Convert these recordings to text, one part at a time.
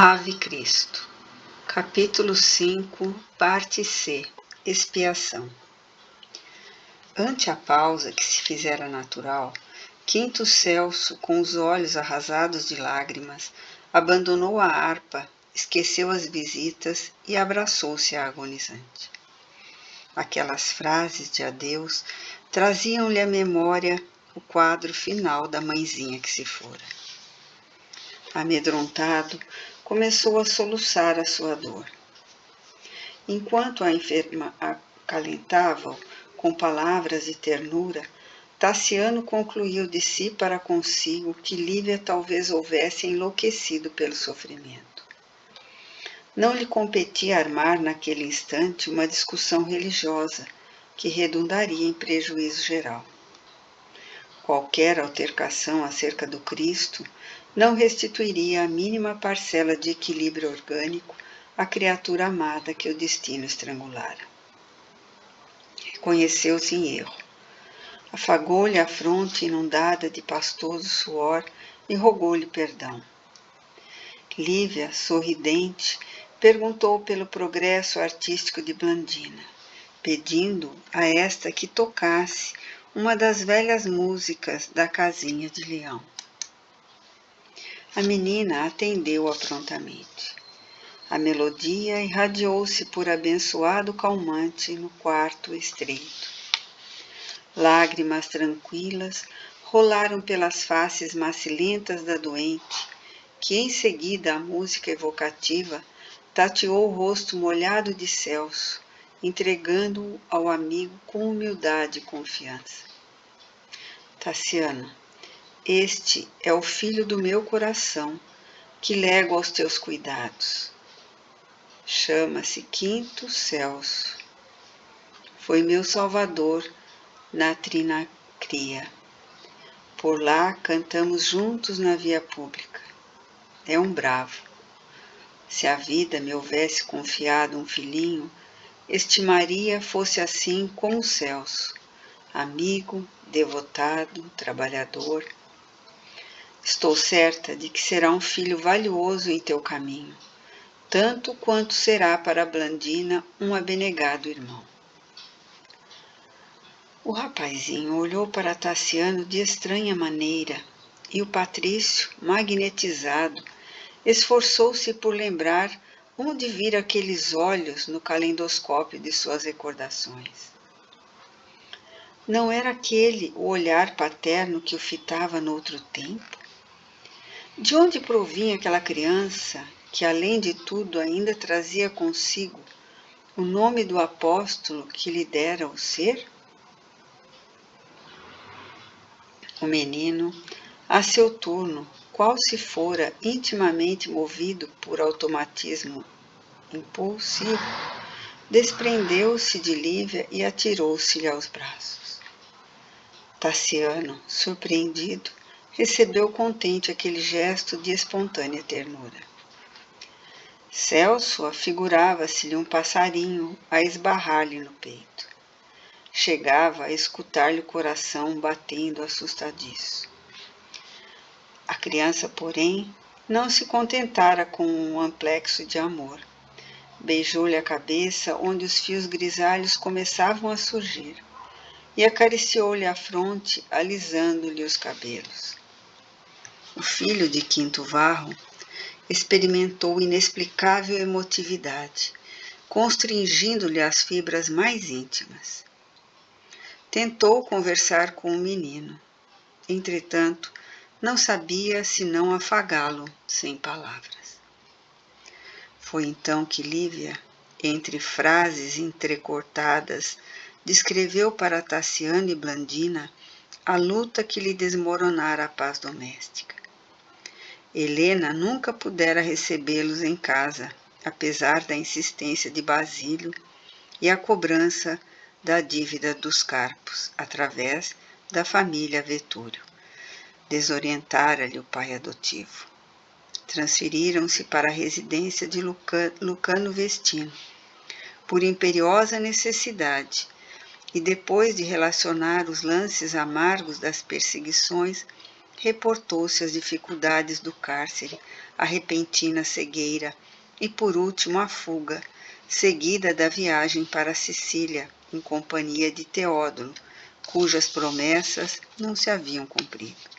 Ave Cristo. Capítulo 5, parte C. Expiação. Ante a pausa que se fizera natural, Quinto Celso, com os olhos arrasados de lágrimas, abandonou a harpa, esqueceu as visitas e abraçou-se à agonizante. Aquelas frases de adeus traziam-lhe à memória o quadro final da mãezinha que se fora. Amedrontado, começou a soluçar a sua dor. Enquanto a enferma acalentava-o com palavras de ternura, Tassiano concluiu de si para consigo que Lívia talvez houvesse enlouquecido pelo sofrimento. Não lhe competia armar naquele instante uma discussão religiosa que redundaria em prejuízo geral. Qualquer altercação acerca do Cristo não restituiria a mínima parcela de equilíbrio orgânico à criatura amada que o destino estrangulara. Reconheceu-se em erro. Afagou-lhe a fronte inundada de pastoso suor e rogou-lhe perdão. Lívia, sorridente, perguntou pelo progresso artístico de Blandina, pedindo a esta que tocasse uma das velhas músicas da casinha de Leão. A menina atendeu-a prontamente. A melodia irradiou-se por abençoado calmante no quarto estreito. Lágrimas tranquilas rolaram pelas faces macilentas da doente, que em seguida a música evocativa tateou o rosto molhado de Celso, entregando-o ao amigo com humildade e confiança. Tassiano, este é o filho do meu coração, que lego aos teus cuidados. Chama-se Quinto Celso. Foi meu salvador na Trinacria. Por lá cantamos juntos na via pública. É um bravo. Se a vida me houvesse confiado um filhinho, estimaria fosse assim como Celso, amigo, devotado, trabalhador. Estou certa de que será um filho valioso em teu caminho, tanto quanto será para Blandina um abnegado irmão. O rapazinho olhou para Tassiano de estranha maneira e o patrício, magnetizado, esforçou-se por lembrar onde vira aqueles olhos no calendoscópio de suas recordações. Não era aquele o olhar paterno que o fitava noutro tempo? De onde provinha aquela criança que, além de tudo, ainda trazia consigo o nome do apóstolo que lhe dera o ser? O menino, a seu turno, qual se fora intimamente movido por automatismo impulsivo, desprendeu-se de Lívia e atirou-se-lhe aos braços. Tassiano, surpreendido, recebeu contente aquele gesto de espontânea ternura. Celso afigurava-se-lhe um passarinho a esbarrar-lhe no peito. Chegava a escutar-lhe o coração batendo assustadiço. A criança, porém, não se contentara com um amplexo de amor. Beijou-lhe a cabeça onde os fios grisalhos começavam a surgir e acariciou-lhe a fronte, alisando-lhe os cabelos. O filho de Quinto Varro experimentou inexplicável emotividade, constringindo-lhe as fibras mais íntimas. Tentou conversar com o menino, entretanto, não sabia senão afagá-lo sem palavras. Foi então que Lívia, entre frases entrecortadas, descreveu para Tassiano e Blandina a luta que lhe desmoronara a paz doméstica. Helena nunca pudera recebê-los em casa, apesar da insistência de Basílio e a cobrança da dívida dos Carpos, através da família Vetúrio. Desorientara-lhe o pai adotivo. Transferiram-se para a residência de Lucano Vestino, por imperiosa necessidade, e depois de relacionar os lances amargos das perseguições, reportou-se as dificuldades do cárcere, a repentina cegueira e, por último, a fuga, seguida da viagem para a Sicília, em companhia de Teódulo, cujas promessas não se haviam cumprido.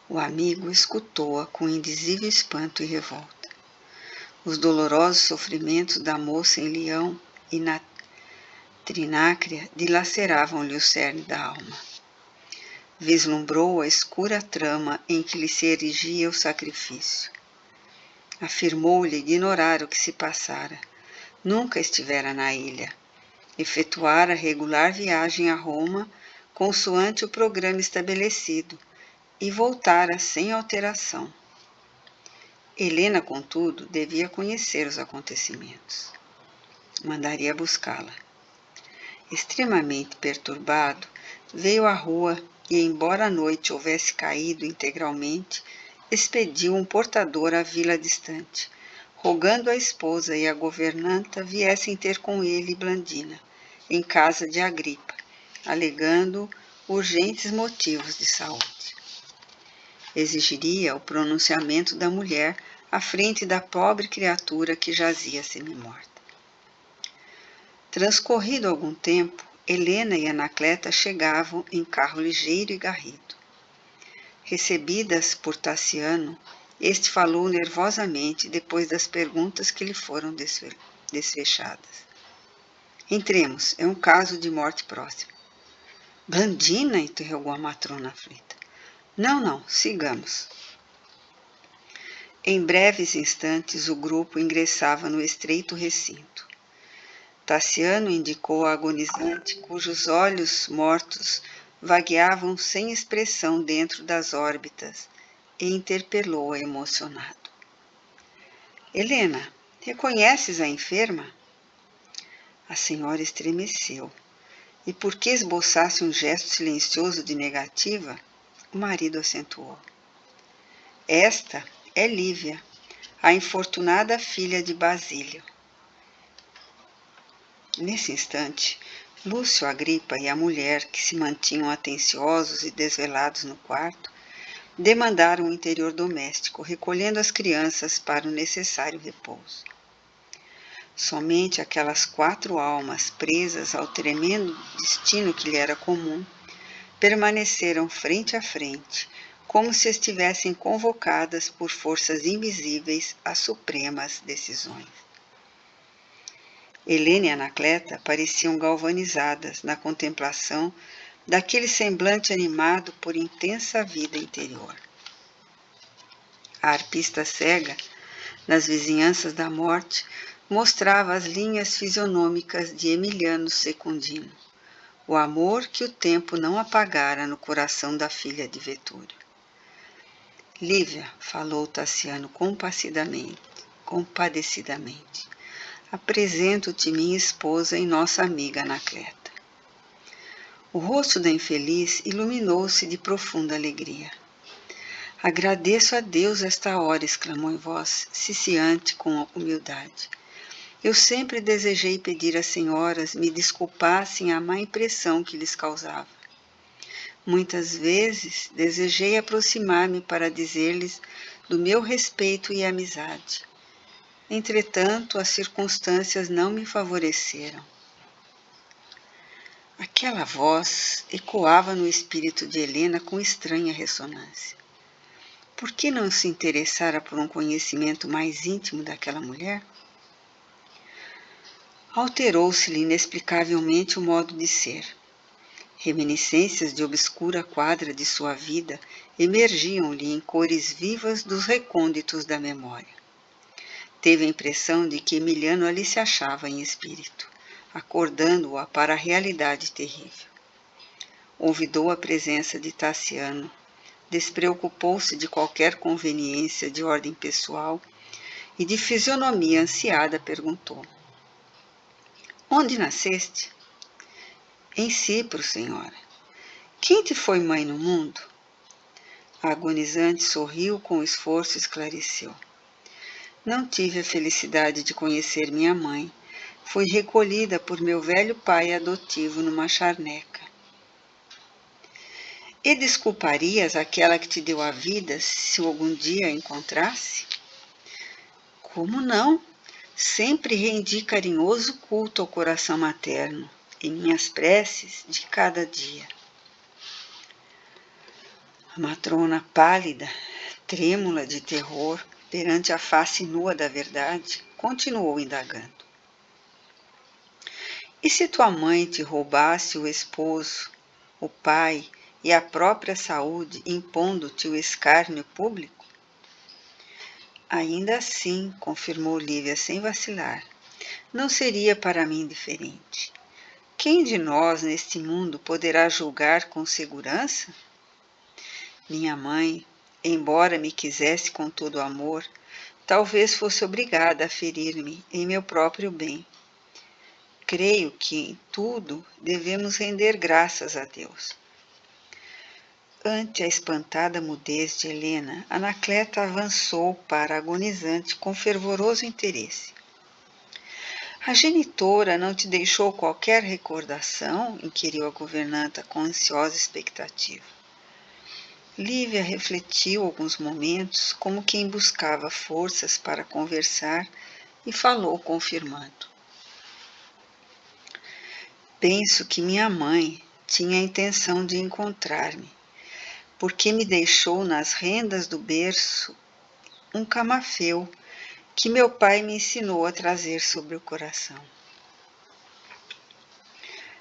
O amigo escutou-a com indizível espanto e revolta. Os dolorosos sofrimentos da moça em Leão e na Trinácria dilaceravam-lhe o cerne da alma. Vislumbrou a escura trama em que lhe se erigia o sacrifício. Afirmou-lhe ignorar o que se passara. Nunca estivera na ilha. Efetuara regular viagem a Roma, consoante o programa estabelecido, e voltara sem alteração. Helena, contudo, devia conhecer os acontecimentos. Mandaria buscá-la. Extremamente perturbado, veio à rua e, embora a noite houvesse caído integralmente, expediu um portador à vila distante, rogando à esposa e à governanta viessem ter com ele e Blandina, em casa de Agripa, alegando urgentes motivos de saúde. Exigiria o pronunciamento da mulher à frente da pobre criatura que jazia semi-morta. Transcorrido algum tempo, Helena e Anacleta chegavam em carro ligeiro e garrido. Recebidas por Tassiano, este falou nervosamente depois das perguntas que lhe foram desfechadas. Entremos, é um caso de morte próxima. Blandina? Interrogou a matrona aflita. Não, sigamos. Em breves instantes, o grupo ingressava no estreito recinto. Tassiano indicou a agonizante, cujos olhos mortos vagueavam sem expressão dentro das órbitas, e interpelou-a emocionado. Helena, reconheces a enferma? A senhora estremeceu, e porque esboçasse um gesto silencioso de negativa, o marido acentuou. Esta é Lívia, a infortunada filha de Basílio. Nesse instante, Lúcio Agripa e a mulher, que se mantinham atenciosos e desvelados no quarto, demandaram o interior doméstico, recolhendo as crianças para o necessário repouso. Somente aquelas 4 almas, presas ao tremendo destino que lhe era comum, permaneceram frente a frente, como se estivessem convocadas por forças invisíveis às supremas decisões. Helena e Anacleta pareciam galvanizadas na contemplação daquele semblante animado por intensa vida interior. A arpista cega, nas vizinhanças da morte, mostrava as linhas fisionômicas de Emiliano Secundino, o amor que o tempo não apagara no coração da filha de Vetúrio. Lívia, falou Tassiano compadecidamente, apresento-te minha esposa e nossa amiga Anacleta. O rosto da infeliz iluminou-se de profunda alegria. Agradeço a Deus esta hora, exclamou em voz ciciante com humildade. Eu sempre desejei pedir às senhoras me desculpassem a má impressão que lhes causava. Muitas vezes desejei aproximar-me para dizer-lhes do meu respeito e amizade. Entretanto, as circunstâncias não me favoreceram. Aquela voz ecoava no espírito de Helena com estranha ressonância. Por que não se interessara por um conhecimento mais íntimo daquela mulher? Alterou-se-lhe inexplicavelmente o modo de ser. Reminiscências de obscura quadra de sua vida emergiam-lhe em cores vivas dos recônditos da memória. Teve a impressão de que Emiliano ali se achava em espírito, acordando-a para a realidade terrível. Olvidou a presença de Tassiano, despreocupou-se de qualquer conveniência de ordem pessoal e, de fisionomia ansiada, perguntou: Onde nasceste? Em Cipro, senhora. Quem te foi mãe no mundo? A agonizante sorriu com esforço e esclareceu. Não tive a felicidade de conhecer minha mãe. Fui recolhida por meu velho pai adotivo numa charneca. E desculparias aquela que te deu a vida se algum dia a encontrasse? Como não? Sempre rendi carinhoso culto ao coração materno em minhas preces de cada dia. A matrona pálida, trêmula de terror perante a face nua da verdade, continuou indagando. E se tua mãe te roubasse o esposo, o pai e a própria saúde, impondo-te o escárnio público? Ainda assim, confirmou Lívia sem vacilar, não seria para mim diferente. Quem de nós neste mundo poderá julgar com segurança? Minha mãe, embora me quisesse com todo amor, talvez fosse obrigada a ferir-me em meu próprio bem. Creio que em tudo devemos render graças a Deus. Ante a espantada mudez de Helena, Anacleta avançou para a agonizante com fervoroso interesse. A genitora não te deixou qualquer recordação? Inquiriu a governanta com ansiosa expectativa. Lívia refletiu alguns momentos, como quem buscava forças para conversar, e falou confirmando. Penso que minha mãe tinha a intenção de encontrar-me, porque me deixou nas rendas do berço um camafeu que meu pai me ensinou a trazer sobre o coração.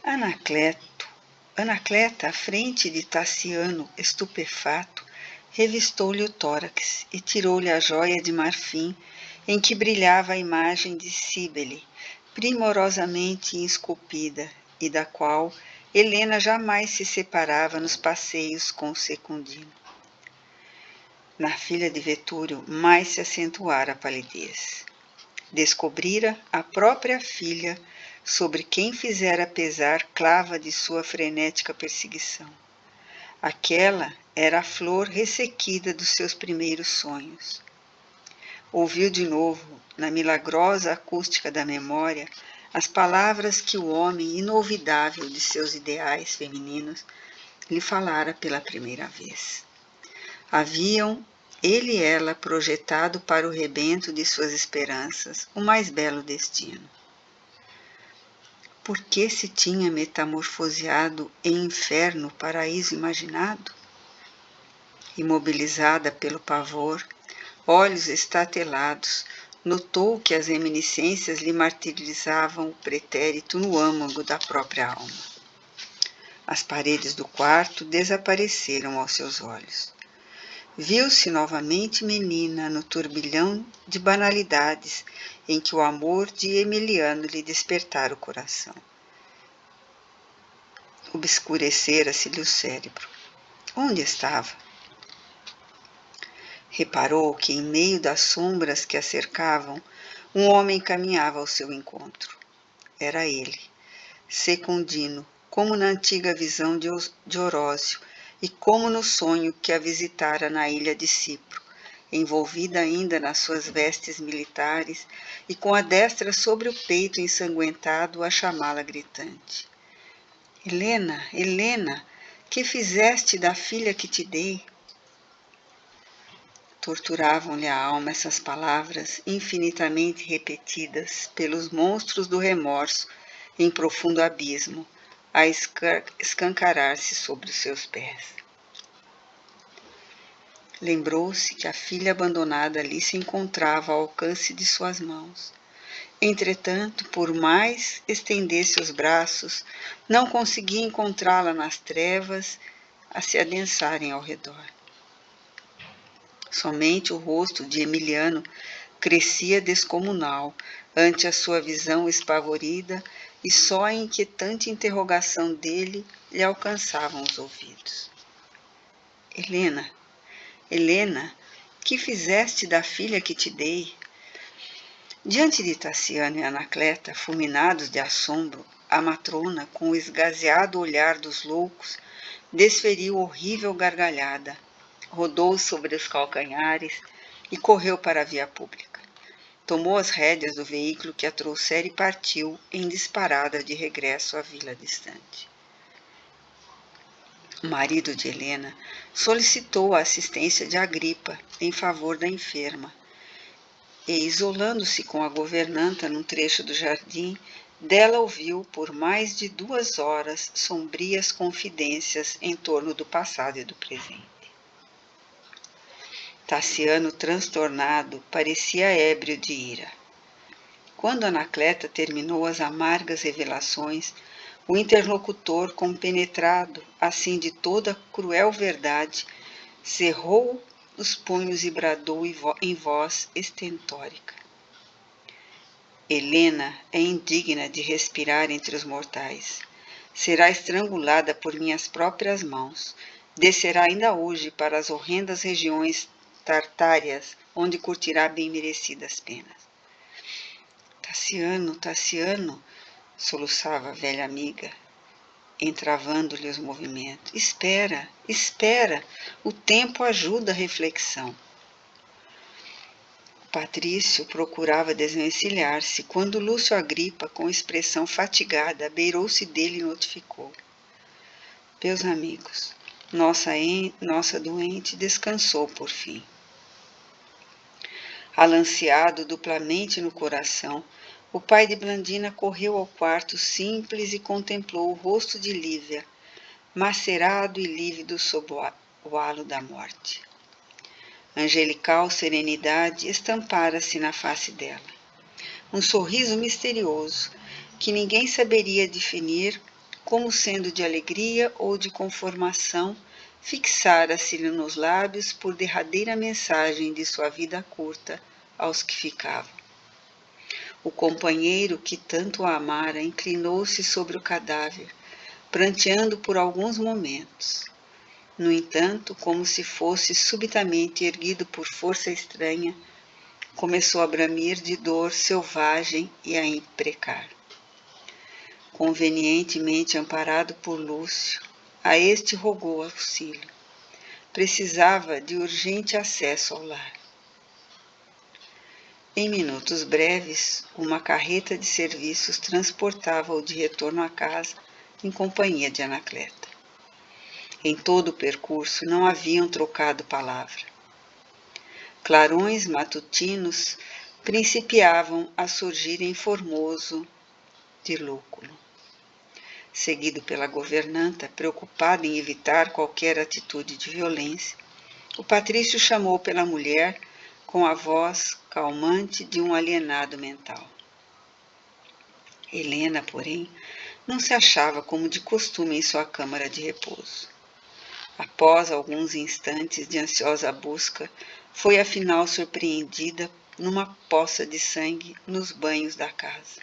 Anacleta, à frente de Tassiano, estupefato, revistou-lhe o tórax e tirou-lhe a jóia de marfim em que brilhava a imagem de Cíbele, primorosamente esculpida, e da qual Helena jamais se separava nos passeios com o Secundino. Na filha de Vetúrio mais se acentuara a palidez. Descobrira a própria filha sobre quem fizera pesar clava de sua frenética perseguição. Aquela era a flor ressequida dos seus primeiros sonhos. Ouviu de novo, na milagrosa acústica da memória, as palavras que o homem inolvidável de seus ideais femininos lhe falara pela primeira vez. Haviam ele e ela projetado para o rebento de suas esperanças o mais belo destino. Por que se tinha metamorfoseado em inferno o paraíso imaginado? Imobilizada pelo pavor, olhos estatelados, notou que as reminiscências lhe martirizavam o pretérito no âmago da própria alma. As paredes do quarto desapareceram aos seus olhos. Viu-se novamente menina no turbilhão de banalidades em que o amor de Emiliano lhe despertara o coração. Obscurecera-se-lhe o cérebro. Onde estava? Reparou que, em meio das sombras que a cercavam, um homem caminhava ao seu encontro. Era ele, Secundino, como na antiga visão de Orósio, e como no sonho que a visitara na ilha de Cipro, envolvida ainda nas suas vestes militares e com a destra sobre o peito ensanguentado a chamá-la gritante. Helena, Helena, que fizeste da filha que te dei? Torturavam-lhe a alma essas palavras infinitamente repetidas pelos monstros do remorso em profundo abismo, a escancarar-se sobre os seus pés. Lembrou-se que a filha abandonada ali se encontrava ao alcance de suas mãos. Entretanto, por mais estendesse os braços, não conseguia encontrá-la nas trevas a se adensarem ao redor. Somente o rosto de Emiliano crescia descomunal ante a sua visão espavorida, e só a inquietante interrogação dele lhe alcançavam os ouvidos. Helena, Helena, que fizeste da filha que te dei? Diante de Tassiano e Anacleta, fulminados de assombro, a matrona, com o esgazeado olhar dos loucos, desferiu horrível gargalhada, rodou sobre os calcanhares e correu para a via pública. Tomou as rédeas do veículo que a trouxera e partiu em disparada de regresso à vila distante. O marido de Helena solicitou a assistência de Agripa em favor da enferma e, isolando-se com a governanta num trecho do jardim, dela ouviu por mais de 2 horas sombrias confidências em torno do passado e do presente. Tassiano, transtornado, parecia ébrio de ira. Quando Anacleta terminou as amargas revelações, o interlocutor, compenetrado assim de toda a cruel verdade, cerrou os punhos e bradou em voz estentórica: Helena é indigna de respirar entre os mortais. Será estrangulada por minhas próprias mãos. Descerá ainda hoje para as horrendas regiões tartárias, onde curtirá bem merecidas penas. Tassiano, Tassiano, soluçava a velha amiga, entravando-lhe os movimentos. Espera, espera, o tempo ajuda a reflexão. Patrício procurava desvencilhar-se, quando Lúcio Agripa, com expressão fatigada, abeirou-se dele e notificou: Meus amigos, nossa doente descansou por fim. Alanceado duplamente no coração, o pai de Blandina correu ao quarto simples e contemplou o rosto de Lívia, macerado e lívido sob o halo da morte. Angelical serenidade estampara-se na face dela. Um sorriso misterioso, que ninguém saberia definir como sendo de alegria ou de conformação, fixara-se-lhe nos lábios por derradeira mensagem de sua vida curta aos que ficavam. O companheiro que tanto a amara inclinou-se sobre o cadáver, pranteando por alguns momentos. No entanto, como se fosse subitamente erguido por força estranha, começou a bramir de dor selvagem e a imprecar. Convenientemente amparado por Lúcio, a este rogou auxílio. Precisava de urgente acesso ao lar. Em minutos breves, uma carreta de serviços transportava-o de retorno à casa em companhia de Anacleta. Em todo o percurso não haviam trocado palavra. Clarões matutinos principiavam a surgir em Formoso de Lúculo. Seguido pela governanta, preocupada em evitar qualquer atitude de violência, o patrício chamou pela mulher com a voz calmante de um alienado mental. Helena, porém, não se achava como de costume em sua câmara de repouso. Após alguns instantes de ansiosa busca, foi afinal surpreendida numa poça de sangue nos banhos da casa.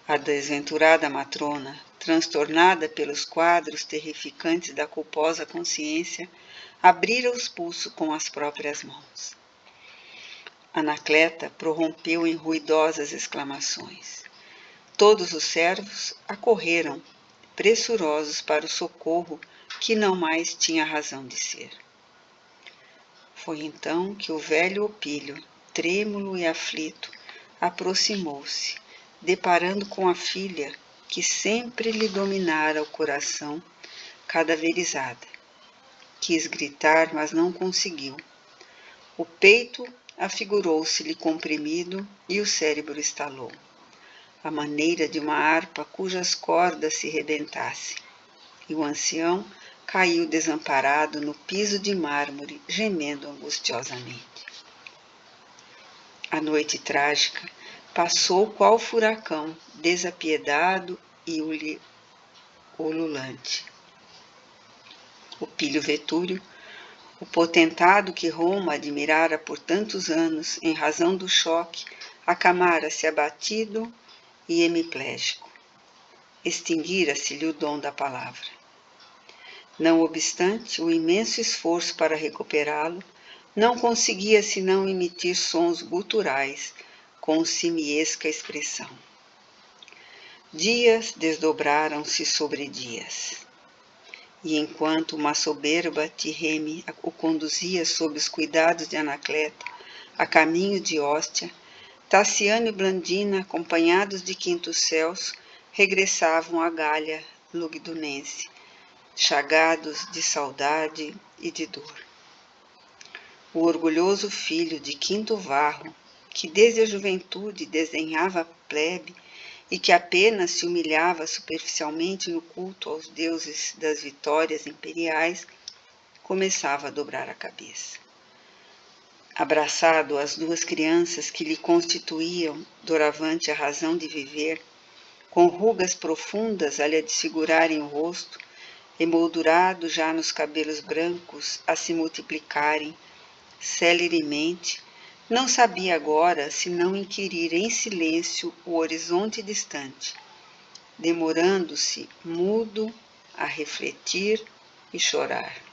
A desventurada matrona, transtornada pelos quadros terrificantes da culposa consciência, abrira os pulsos com as próprias mãos. Anacleta prorrompeu em ruidosas exclamações. Todos os servos acorreram, pressurosos para o socorro que não mais tinha razão de ser. Foi então que o velho Opílio, trêmulo e aflito, aproximou-se, deparando com a filha que sempre lhe dominara o coração, cadaverizada. Quis gritar, mas não conseguiu. O peito afigurou-se-lhe comprimido e o cérebro estalou, à maneira de uma harpa cujas cordas se rebentassem, e o ancião caiu desamparado no piso de mármore, gemendo angustiosamente. A noite trágica passou qual furacão, desapiedado e ululante. O Pílio Vetúrio, o potentado que Roma admirara por tantos anos em razão do choque, acamara-se abatido e hemiplégico. Extinguira-se-lhe o dom da palavra. Não obstante o imenso esforço para recuperá-lo, não conseguia senão emitir sons guturais com simiesca expressão. Dias desdobraram-se sobre dias. E enquanto uma soberba Tirreme o conduzia sob os cuidados de Anacleta a caminho de Hóstia, Tassiano e Blandina, acompanhados de Quintus Celso, regressavam à Gália Lugdunense, chagados de saudade e de dor. O orgulhoso filho de Quinto Varro, que desde a juventude desenhava a plebe e que apenas se humilhava superficialmente no culto aos deuses das vitórias imperiais, começava a dobrar a cabeça. Abraçado às duas crianças que lhe constituíam doravante a razão de viver, com rugas profundas a lhe desfigurarem o rosto, emoldurado já nos cabelos brancos a se multiplicarem celeremente, não sabia agora se não inquirir em silêncio o horizonte distante, demorando-se mudo a refletir e chorar.